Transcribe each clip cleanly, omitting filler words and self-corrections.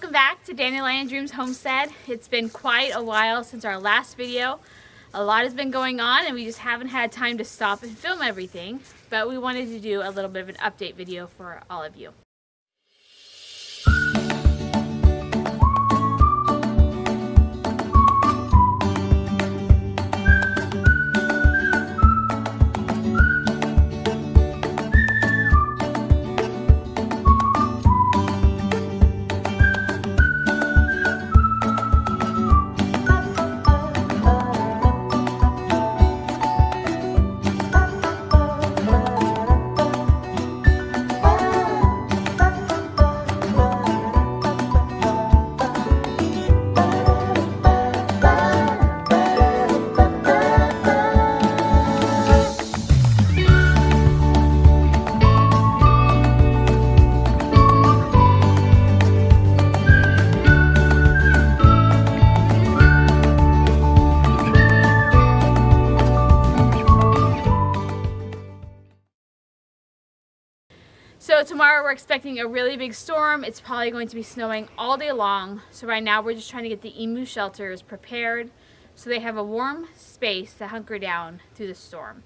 Welcome back to Dandelion Dreams Homestead. It's been quite a while since our last video. A lot has been going on and we just haven't had time to stop and film everything, but we wanted to do a little bit of an update video for all of you. So tomorrow we're expecting a really big storm. It's probably going to be snowing all day long. So right now we're just trying to get the emu shelters prepared so they have a warm space to hunker down through the storm.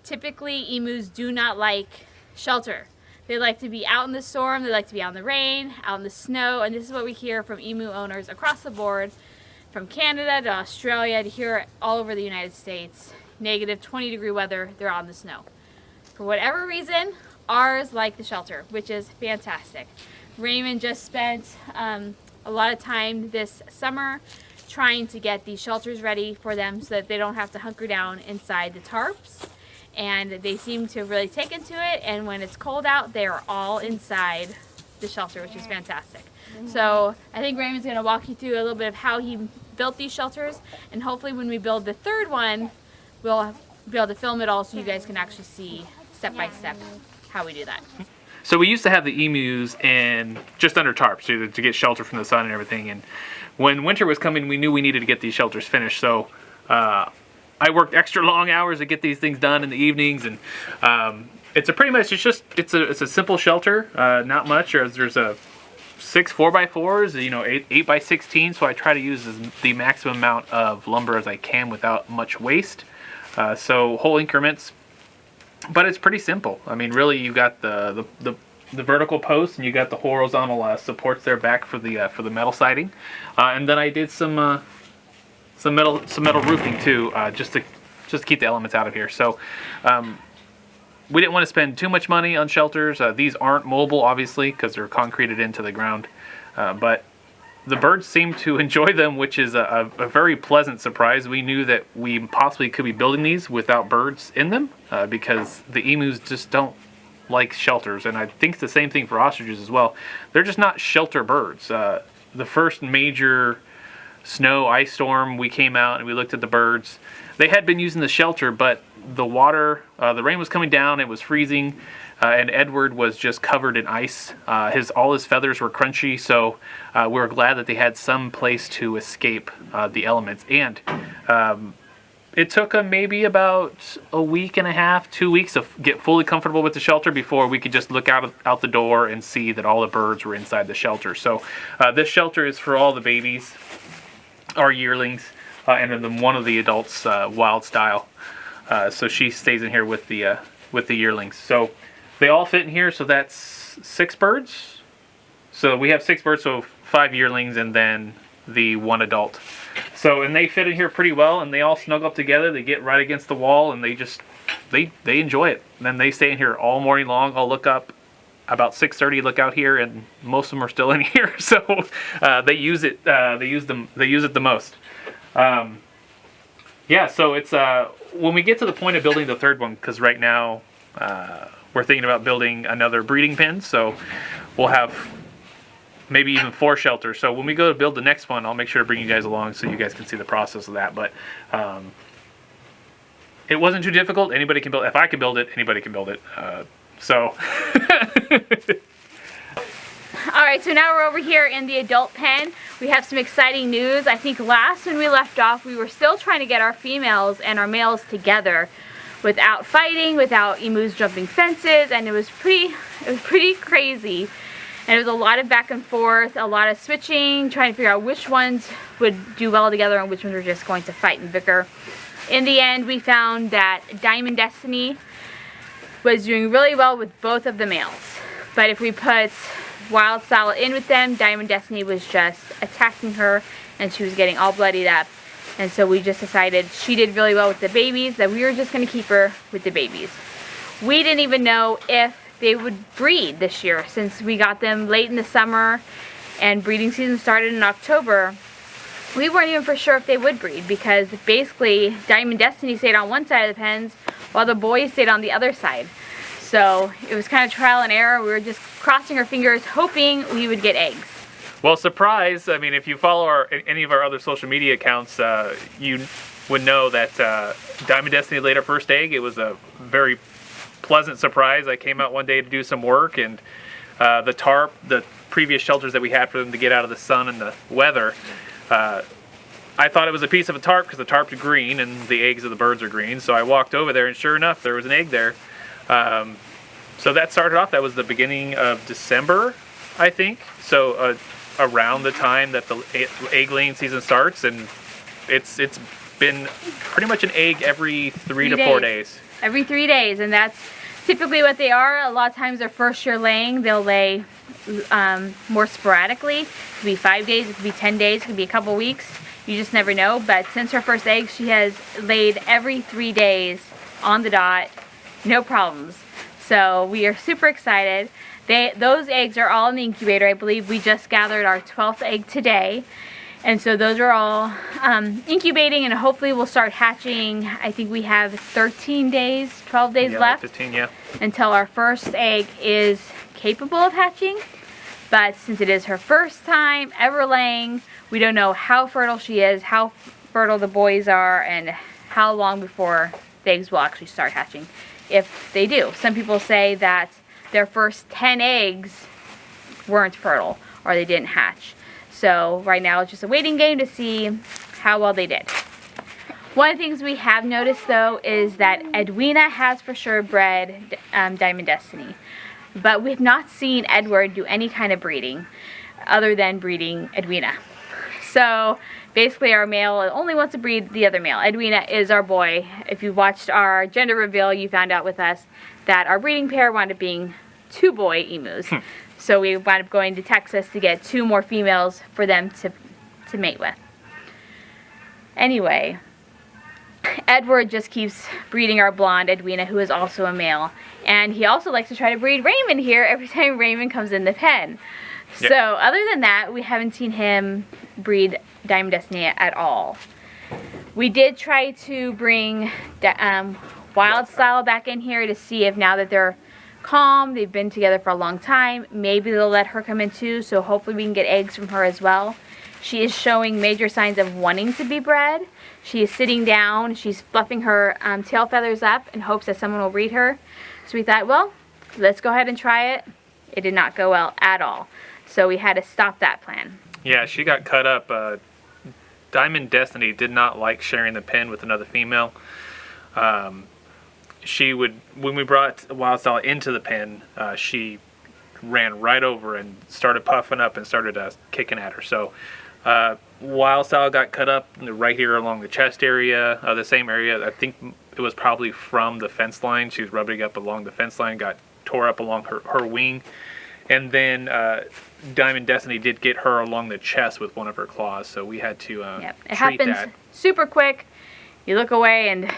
Typically emus do not like shelter. They like to be out in the storm, they like to be out in the rain, out in the snow, and this is what we hear from emu owners across the board, from Canada to Australia to here all over the United States. Negative 20-degree weather, they're out in the snow. For whatever reason, ours like the shelter, which is fantastic. Raymond just spent a lot of time this summer trying to get these shelters ready for them so that they don't have to hunker down inside the tarps. And they seem to have really taken to it, and when it's cold out, they are all inside the shelter, which is fantastic. So I think Raymond's going to walk you through a little bit of how he built these shelters, and hopefully when we build the third one, we'll be able to film it all so you guys can actually see step by step how we do that. So we used to have the emus in just under tarps to get shelter from the sun and everything, and when winter was coming we knew we needed to get these shelters finished, so I worked extra long hours to get these things done in the evenings, and it's a simple shelter, not much. There's a 6 4x4s, you know, 8x16, so I try to use the maximum amount of lumber as I can without much waste, so whole increments. But it's pretty simple. I mean, really, you got the vertical posts and you got the horizontal supports there back for the metal siding, and then I did some metal roofing too, just to keep the elements out of here. So we didn't want to spend too much money on shelters. These aren't mobile, obviously, because they're concreted into the ground, but the birds seem to enjoy them, which is a very pleasant surprise. We knew that we possibly could be building these without birds in them, because the emus just don't like shelters, and I think it's the same thing for ostriches as well. They're just not shelter birds. The first major snow ice storm, we came out and we looked at the birds. They had been using the shelter, but the rain was coming down, it was freezing, and Edward was just covered in ice. All his feathers were crunchy, so we were glad that they had some place to escape the elements. And it took them maybe about a week and a half, 2 weeks to get fully comfortable with the shelter before we could just look out the door and see that all the birds were inside the shelter. So this shelter is for all the babies, our yearlings, and then one of the adults, wild style. So she stays in here with the yearlings. So they all fit in here, so that's 6 birds. So we have 6 birds, so 5 yearlings and then the 1 adult. So, and they fit in here pretty well, and they all snuggle up together. They get right against the wall, and they enjoy it. And then they stay in here all morning long. I'll look up about 6:30, look out here, and most of them are still in here. So they use it. They use it the most. Yeah. So it's when we get to the point of building the third one, because right now we're thinking about building another breeding pen. So we'll have maybe even 4 shelters. So when we go to build the next one, I'll make sure to bring you guys along so you guys can see the process of that. But it wasn't too difficult. Anybody can build. If I can build it, anybody can build it. So. Alright, so now we're over here in the adult pen. We have some exciting news. I think last when we left off, we were still trying to get our females and our males together without fighting, without emus jumping fences, and it was pretty crazy. And it was a lot of back and forth, a lot of switching, trying to figure out which ones would do well together and which ones were just going to fight and bicker. In the end, we found that Diamond Destiny was doing really well with both of the males. But if we put Wild Style in with them, Diamond Destiny was just attacking her and she was getting all bloodied up. And so we just decided she did really well with the babies, that we were just going to keep her with the babies. We didn't even know if they would breed this year, since we got them late in the summer and breeding season started in October. We weren't even for sure if they would breed, because basically Diamond Destiny stayed on one side of the pens while the boys stayed on the other side. So it was kind of trial and error. We were just crossing our fingers hoping we would get eggs. Well, surprise, I mean, if you follow any of our other social media accounts, you would know that Diamond Destiny laid her first egg. It was a very pleasant surprise. I came out one day to do some work, and the tarp, the previous shelters that we had for them to get out of the sun and the weather, I thought it was a piece of a tarp because the tarp's green and the eggs of the birds are green. So I walked over there, and sure enough, there was an egg there. So that started off, that was the beginning of December, I think. So around the time that the egg laying season starts, and it's been pretty much an egg every 3 to 4 days. Every 3 days, and that's typically what they are. A lot of times their first year laying, they'll lay more sporadically. It could be 5 days, it could be 10 days, it could be a couple weeks. You just never know. But since her first egg, she has laid every 3 days on the dot, no problems. So we are super excited. Those eggs are all in the incubator. I believe we just gathered our 12th egg today. And so those are all incubating, and hopefully we'll start hatching. I think we have 13 days, 12 days left. 15, yeah. Until our first egg is capable of hatching. But since it is her first time ever laying, we don't know how fertile she is, how fertile the boys are, and how long before the eggs will actually start hatching, if they do. Some people say that their first 10 eggs weren't fertile or they didn't hatch. So right now it's just a waiting game to see how well they did. One of the things we have noticed though is that Edwina has for sure bred Diamond Destiny. But we have not seen Edward do any kind of breeding other than breeding Edwina. So basically our male only wants to breed the other male. Edwina is our boy. If you watched our gender reveal, you found out with us that our breeding pair wound up being 2 boy emus. So we wound up going to Texas to get 2 more females for them to mate with. Anyway, Edward just keeps breeding our blonde Edwina, who is also a male. And he also likes to try to breed Raymond here every time Raymond comes in the pen. Yep. So other than that, we haven't seen him breed Diamond Destiny at all. We did try to bring Wild Style back in here to see if, now that they're calm, they've been together for a long time, maybe they'll let her come in too, so hopefully we can get eggs from her as well. She is showing major signs of wanting to be bred. She is sitting down, she's fluffing her tail feathers up in hopes that someone will breed her. So we thought, well, let's go ahead and try it. It did not go well at all. So we had to stop that plan. Yeah, she got cut up. Diamond Destiny did not like sharing the pen with another female. She would, when we brought Wild Style into the pen, she ran right over and started puffing up and started kicking at her. So Wild Style got cut up right here along the chest area, the same area. I think it was probably from the fence line. She was rubbing up along the fence line, got tore up along her wing. And then Diamond Destiny did get her along the chest with one of her claws, so we had to yep. It treat happens that. Super quick. You look away and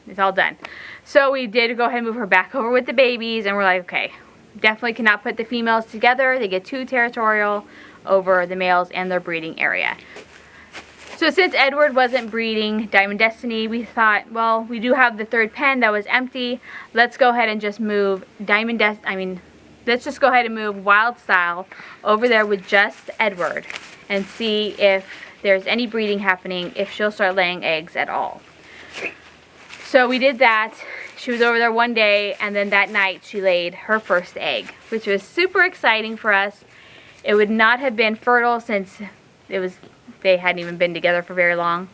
it's all done. So we did go ahead and move her back over with the babies, and we're like, okay, definitely cannot put the females together. They get too territorial over the males and their breeding area. So since Edward wasn't breeding Diamond Destiny, we thought, well, we do have the 3rd pen that was empty. Let's go ahead and just move let's just go ahead and move Wild Style over there with just Edward and see if there's any breeding happening, if she'll start laying eggs at all. So we did that. She was over there one day, and then that night she laid her first egg, which was super exciting for us. It would not have been fertile since they hadn't even been together for very long.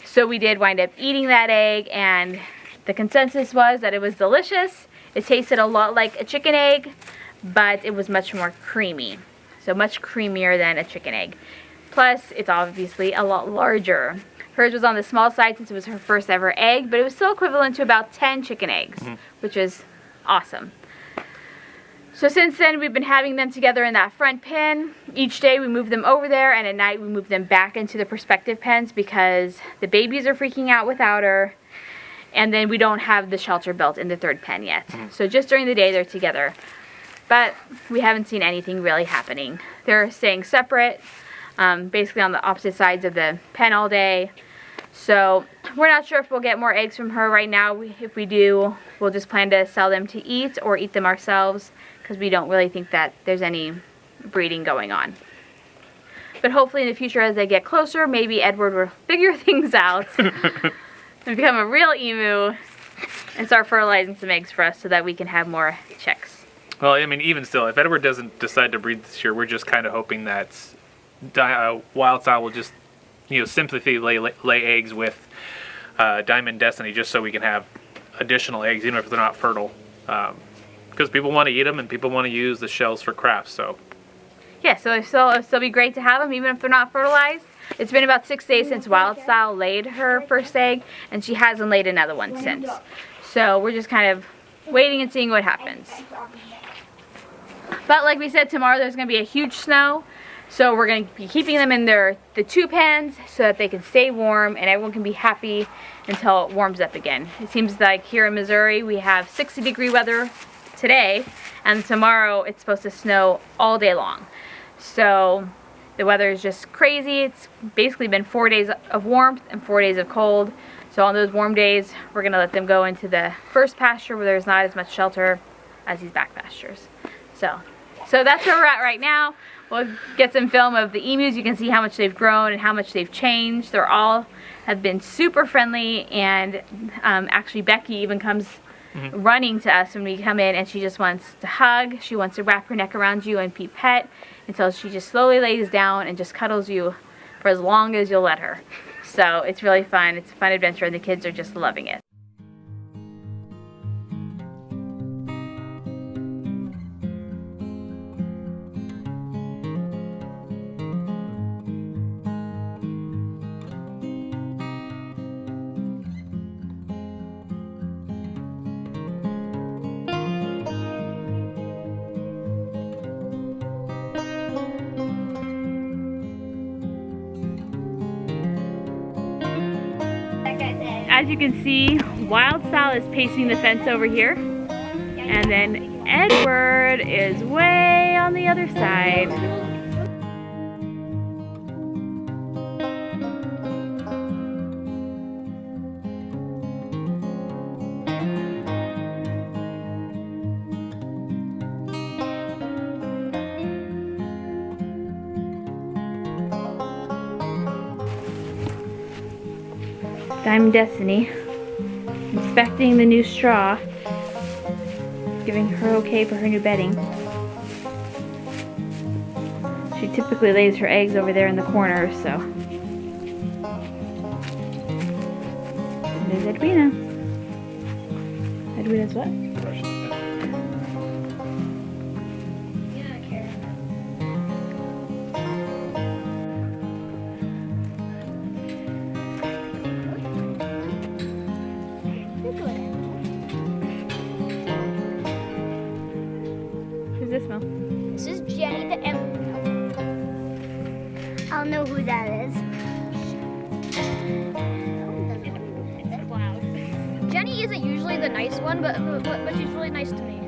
So we did wind up eating that egg, and the consensus was that it was delicious. It tasted a lot like a chicken egg, but it was much more creamy. So much creamier than a chicken egg. Plus, it's obviously a lot larger. Hers was on the small side since it was her first ever egg, but it was still equivalent to about 10 chicken eggs, which is awesome. So since then, we've been having them together in that front pen. Each day we move them over there, and at night we move them back into the perspective pens because the babies are freaking out without her, and then we don't have the shelter built in the third pen yet. So just during the day they're together. But we haven't seen anything really happening. They're staying separate, basically on the opposite sides of the pen all day. So we're not sure if we'll get more eggs from her right now. If we do, we'll just plan to sell them to eat or eat them ourselves, because we don't really think that there's any breeding going on. But hopefully in the future, as they get closer, maybe Edward will figure things out and become a real emu and start fertilizing some eggs for us so that we can have more chicks. Well, I mean, even still, if Edward doesn't decide to breed this year, we're just kind of hoping that Wild Style will just, you know, simply lay eggs with Diamond Destiny, just so we can have additional eggs, even if they're not fertile. Because people want to eat them and people want to use the shells for crafts. So yeah, so it'll still be great to have them even if they're not fertilized. It's been about 6 days since Wild Style laid her first egg, and she hasn't laid another one since. So we're just kind of waiting and seeing what happens. But like we said, tomorrow there's going to be a huge snow. So we're going to be keeping them in the 2 pens so that they can stay warm and everyone can be happy until it warms up again. It seems like here in Missouri we have 60-degree weather today, and tomorrow it's supposed to snow all day long. So the weather is just crazy. It's basically been 4 days of warmth and 4 days of cold. So on those warm days, we're going to let them go into the first pasture where there's not as much shelter as these back pastures. So that's where we're at right now. We'll get some film of the emus. You can see how much they've grown and how much they've changed. They're all have been super friendly, and actually Becky even comes running to us when we come in, and she just wants to hug. She wants to wrap her neck around you and be pet until she just slowly lays down and just cuddles you for as long as you'll let her. So it's really fun. It's a fun adventure, and the kids are just loving it. As you can see, Wild Style is pacing the fence over here, and then Edward is way on the other side. Diamond Destiny inspecting the new straw, giving her okay for her new bedding. She typically lays her eggs over there in the corner, so. And there's Edwina. Edwina's what? Who's this, Mel? This is Jenny the Emu. I don't know who that is. It's loud. Jenny isn't usually the nice one, but she's really nice to me.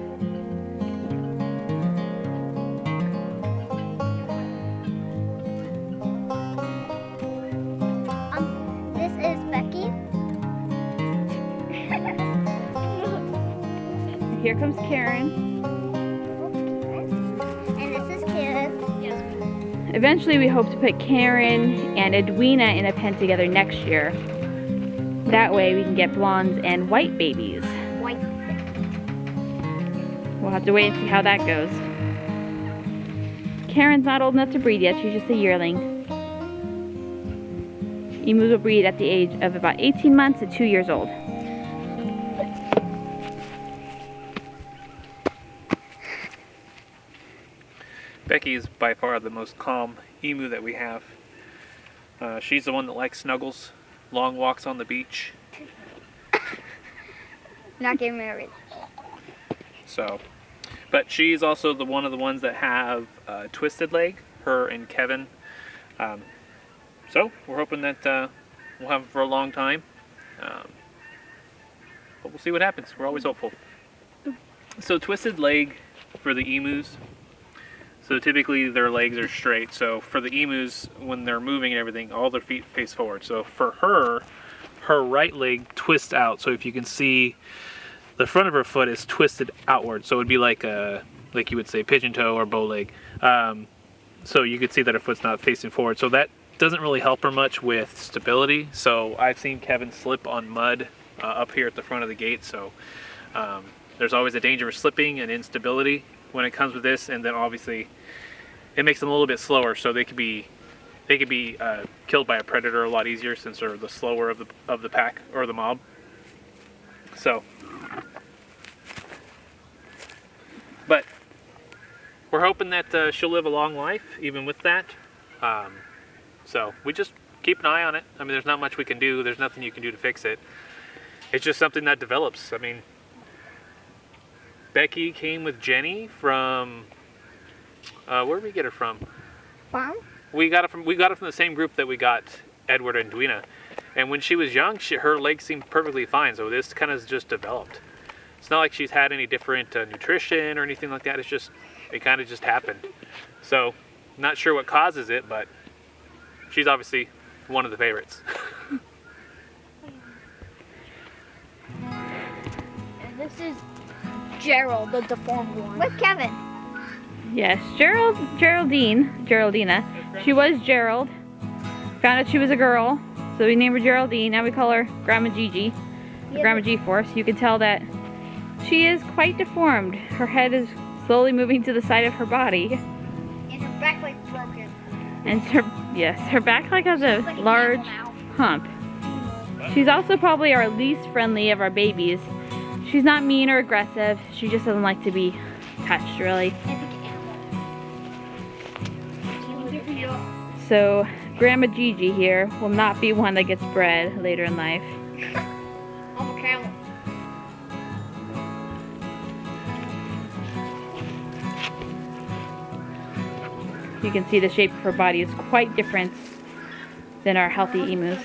This is Becky. Here comes Karen. Eventually we hope to put Karen and Edwina in a pen together next year. That way we can get blondes and white babies. White. We'll have to wait and see how that goes. Karen's not old enough to breed yet, she's just a yearling. Emus will breed at the age of about 18 months to 2 years old. Becky is by far the most calm emu that we have. She's the one that likes snuggles, long walks on the beach. Not getting married. So, but she's also one of the ones that have a twisted leg, her and Kevin. So we're hoping that we'll have them for a long time. But we'll see what happens. We're always hopeful. So twisted leg for the emus. So typically their legs are straight. So for the emus, when they're moving and everything, all their feet face forward. So for her, her right leg twists out. So if you can see, the front of her foot is twisted outward. So it would be like you would say pigeon toe or bow leg. So you could see that her foot's not facing forward. So that doesn't really help her much with stability. So I've seen Kevin slip on mud up here at the front of the gate. So there's always a danger of slipping and instability when it comes with this, and then obviously it makes them a little bit slower, so they could be killed by a predator a lot easier since they're the slower of the pack or the mob. So, but we're hoping that she'll live a long life even with that. So we just keep an eye on it. I mean, there's not much we can do. There's nothing you can do to fix it. It's just something that develops. I mean, Becky came with Jenny from where did we get her from? Farm? We got it from the same group that we got Edward and Dwena. And when she was young, her legs seemed perfectly fine. So this kind of just developed. It's not like she's had any different nutrition or anything like that. It kind of just happened. So not sure what causes it, but she's obviously one of the favorites. And this is Gerald, the deformed one. With Kevin. Yes, Geraldina. She was Gerald. Found out she was a girl, so we named her Geraldine. Now we call her Grandma Gigi, or Grandma G-Force. You can tell that she is quite deformed. Her head is slowly moving to the side of her body. And her back like broken. And her back like has a Like large now. hump. She's also probably our least friendly of our babies. She's not mean or aggressive. She just doesn't like to be touched, really. So Grandma Gigi here will not be one that gets bred later in life. I'm a camel. You can see the shape of her body is quite different than our healthy emus.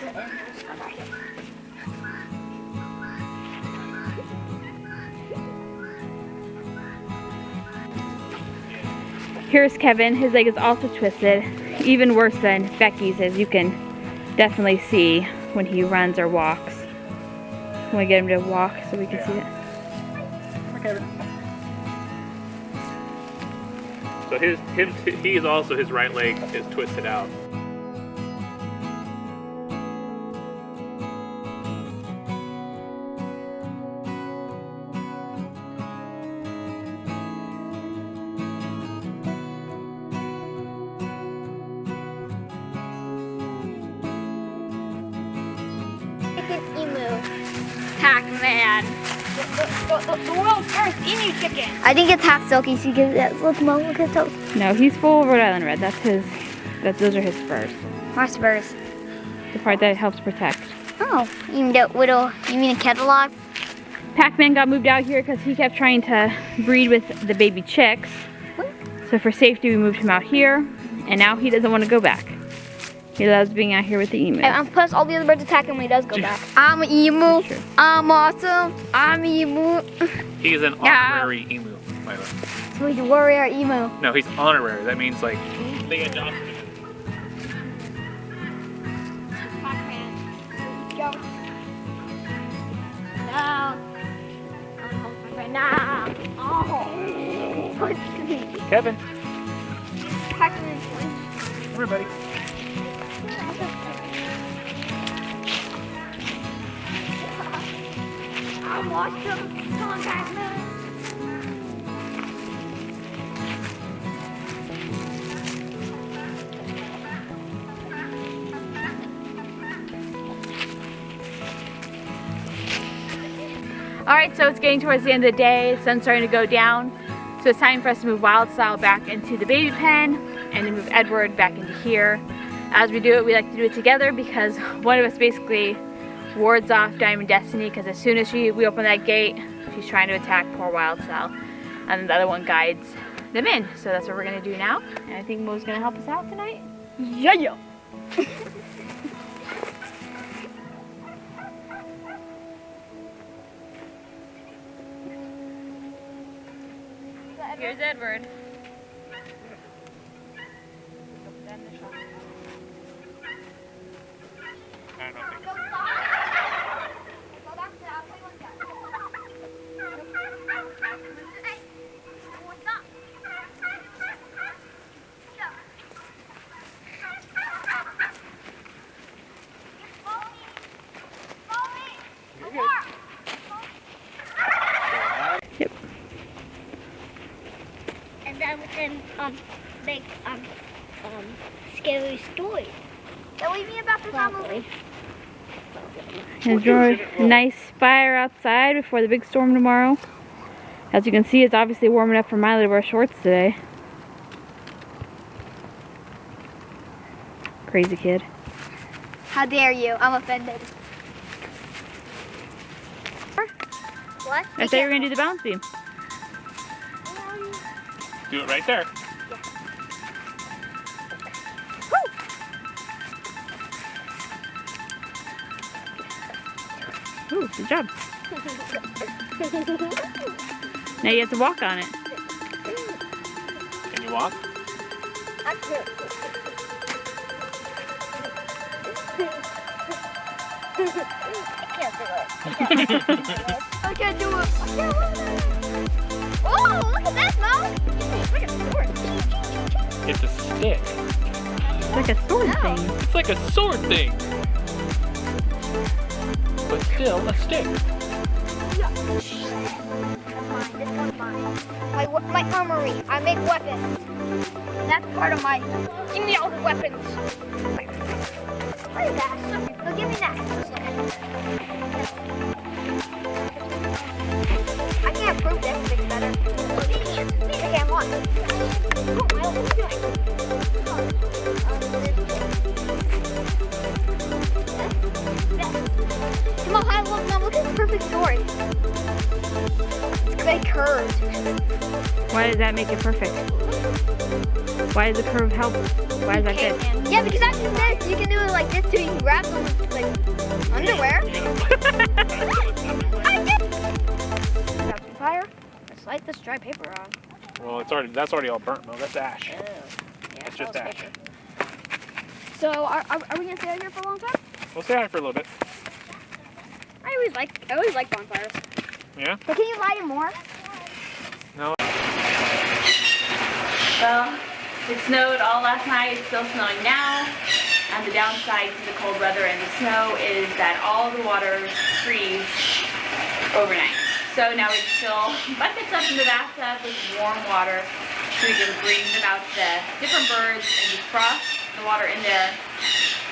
Here's Kevin. His leg is also twisted, even worse than Becky's, as you can definitely see when he runs or walks. I'm gonna get him to walk so we can see it. So he's also, his right leg is twisted out. Emu. Pac-Man. The world's first emu chicken. I think it's half silky, so you get that. Look, Mom, look at those. No, he's full Rhode Island red. Those are his spurs. Our spurs. The part that helps protect. Oh, you mean the kettle logs? Pac-Man got moved out here because he kept trying to breed with the baby chicks. So for safety, we moved him out here, and now he doesn't want to go back. He loves being out here with the emu. And plus, all the other birds attack him when he does go back. I'm an emu. True. I'm awesome. I'm an emu. He's an honorary emu, by the way. So he's a warrior emu. No, he's honorary. That means like they adopted him. Kevin, come here, buddy. I'm awesome. Come on, Pac-Man. All right, so it's getting towards the end of the day. The sun's starting to go down. So it's time for us to move Wildstyle back into the baby pen and to move Edward back into here. As we do it, we like to do it together because one of us basically wards off Diamond Destiny, because as soon as we open that gate, she's trying to attack poor Wildstyle, and the other one guides them in. So that's what we're gonna do now, and I think Mo's gonna help us out tonight. Yeah. Here's Edward. I don't think Yep. And then we can make scary stories. Don't leave me about this movie. Enjoy a nice fire outside before the big storm tomorrow. As you can see, it's obviously warm enough for Miley to wear shorts today. Crazy kid. How dare you? I'm offended. What? I thought you were gonna do the bounce beam. do it right there. Ooh, good job. Now you have to walk on it. Can you walk? I can't. I can't do it. Oh, look at that, Mom. Look at the sword. It's a stick. It's like a sword thing. It's like a sword thing. But still a stick. That's mine. This one's mine. My armory. I make weapons. And that's part of my. Give me all the weapons. What is that? No, give me that. I can't prove this thing better. Okay, I'm on. Oh, I don't know Come on, hi, look at the perfect sword. It's like curved. Why does that make it perfect? Why does the curve help? Why is that good? Yeah, because after this, you can do it like this too. You can grab them like underwear. I did. Grab some fire. Let's light this dry paper on. Well, that's already all burnt, Mo. That's ash. Yeah, That's just ash. paper. So, are we gonna stay out here for a long time? We'll stay out for a little bit. I always like bonfires. Yeah? But can you light it more? No. Well, it snowed all last night. It's still snowing now. And the downside to the cold weather and the snow is that all the water freeze overnight. So now we fill buckets up in the bathtub with warm water so we can bring them out to the different birds and defrost the water in there,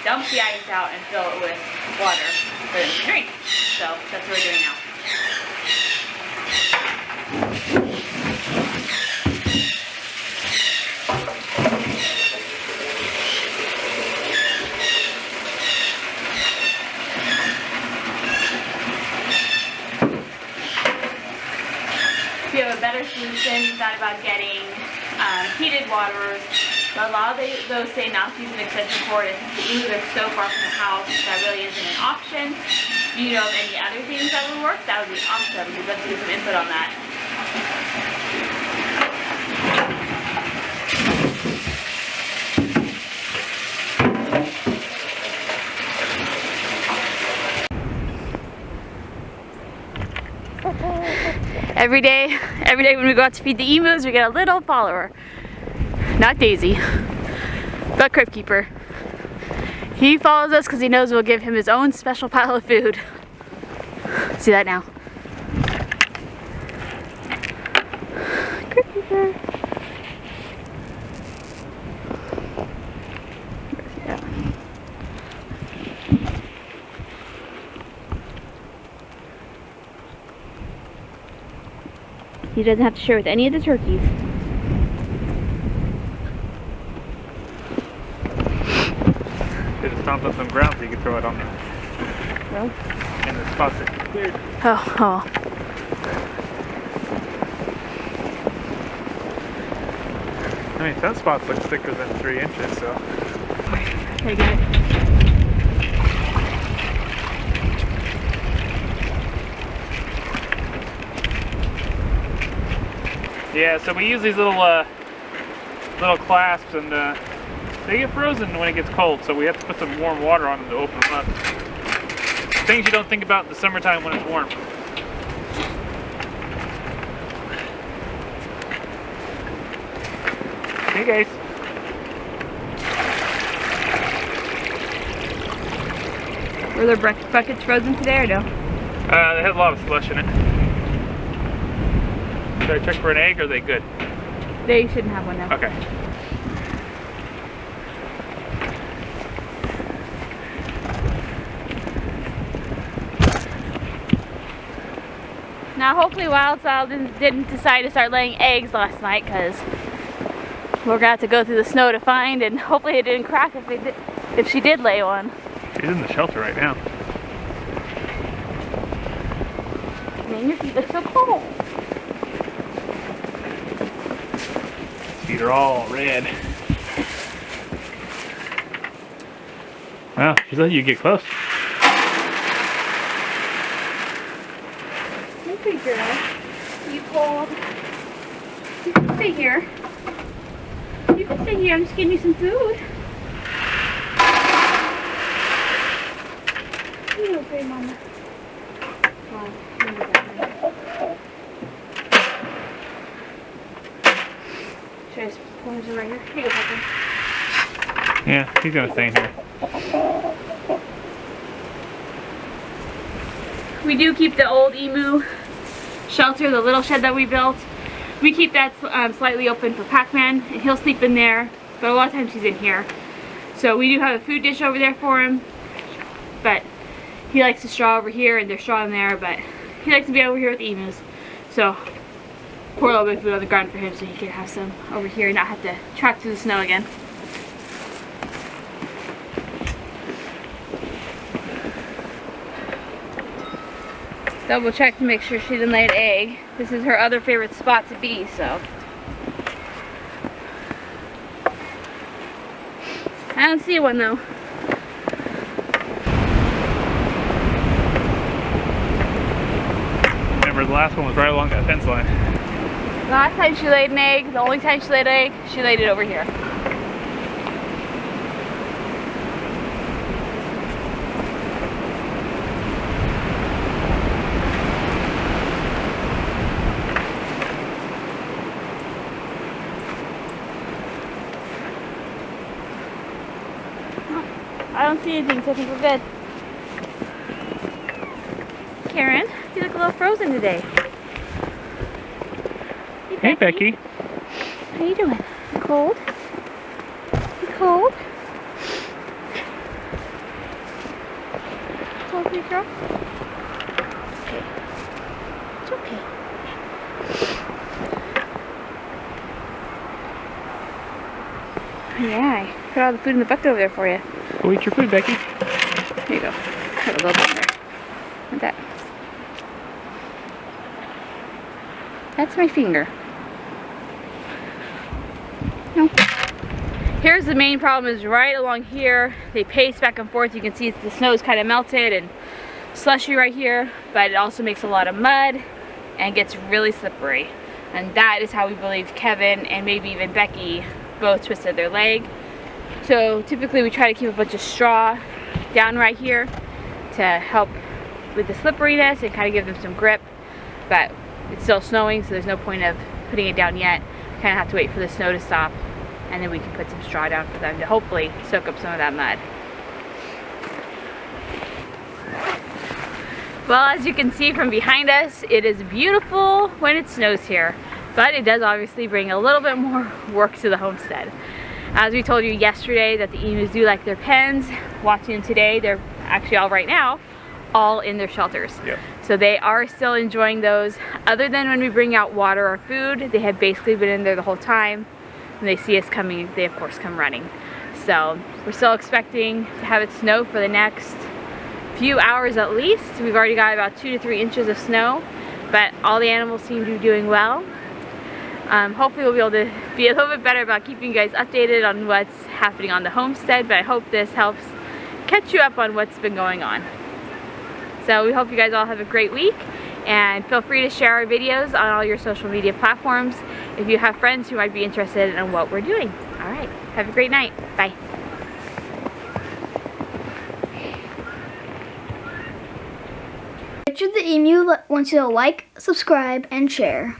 dump the ice out, and fill it with water for them to drink. So that's what we're doing now. We have a better solution. We thought about getting heated waters, but a lot of those say not to use an extension cord, and since the emus are so far from the house, that really isn't an option. Do you know of any other things that would work? That would be awesome. We'd love to get some input on that. Every day when we go out to feed the emus, we get a little follower. Not Daisy, but Crypt Keeper. He follows us because he knows we'll give him his own special pile of food. See that now? Crypt Keeper. He doesn't have to share with any of the turkeys. Should have stomped up some ground so you could throw it on there. Well. In the spots that you cleared. Oh. I mean, some spots look thicker than 3 inches, so. Okay, good. Yeah, so we use these little clasps, and they get frozen when it gets cold, so we have to put some warm water on them to open them up. Things you don't think about in the summertime when it's warm. Hey guys. Were their buckets frozen today or no? They had a lot of slush in it. Should I check for an egg, or are they good? They shouldn't have one now. Okay. Now hopefully Wild Style didn't decide to start laying eggs last night, because we're gonna have to go through the snow to find, and hopefully it didn't crack if she did lay one. She's in the shelter right now. Man, your feet look so cold. Feet are all red. Wow, she's letting you get close. Okay, girl. You cold? You can stay here. You can stay here. I'm just getting you some food. You okay, Mama? Come on. Here we go. Should I just pull him right here? Here you go, Papa. Yeah, he's gonna stay in here. We do keep the old emu shelter, the little shed that we built. We keep that slightly open for Pac-Man, and he'll sleep in there, but a lot of times he's in here. So we do have a food dish over there for him, but he likes to straw over here, and there's straw in there, but he likes to be over here with the emus. So pour a little bit of food on the ground for him so he can have some over here and not have to track through the snow again. Double check to make sure she didn't lay an egg. This is her other favorite spot to be, so. I don't see one though. Remember, the last one was right along that fence line. Last time she laid an egg, the only time she laid an egg, she laid it over here. I don't see anything, so I think we're good. Karen, you look a little frozen today. Hey, Becky. How you doing? You cold? You cold? Cold, big girl? Okay. It's okay. Yeah, I put all the food in the bucket over there for you. Go eat your food, Becky. Here you go. Put a little bit there. Like that. That's my finger. No. Here's the main problem, is right along here. They pace back and forth. You can see the snow's kind of melted and slushy right here, but it also makes a lot of mud and gets really slippery. And that is how we believe Kevin and maybe even Becky both twisted their leg. So typically we try to keep a bunch of straw down right here to help with the slipperiness and kind of give them some grip, but it's still snowing, so there's no point of putting it down yet. We kind of have to wait for the snow to stop, and then we can put some straw down for them to hopefully soak up some of that mud. Well, as you can see from behind us, it is beautiful when it snows here, but it does obviously bring a little bit more work to the homestead. As we told you yesterday that the emus do like their pens, watching them today, they're actually all right now all in their shelters. Yep. So they are still enjoying those. Other than when we bring out water or food, they have basically been in there the whole time. When they see us coming, they of course come running. So we're still expecting to have it snow for the next few hours at least. We've already got about 2 to 3 inches of snow, but all the animals seem to be doing well. Hopefully we'll be able to be a little bit better about keeping you guys updated on what's happening on the homestead, but I hope this helps catch you up on what's been going on. So we hope you guys all have a great week, and feel free to share our videos on all your social media platforms if you have friends who might be interested in what we're doing. All right, have a great night. Bye. Richard the Emu wants you to like, subscribe, and share.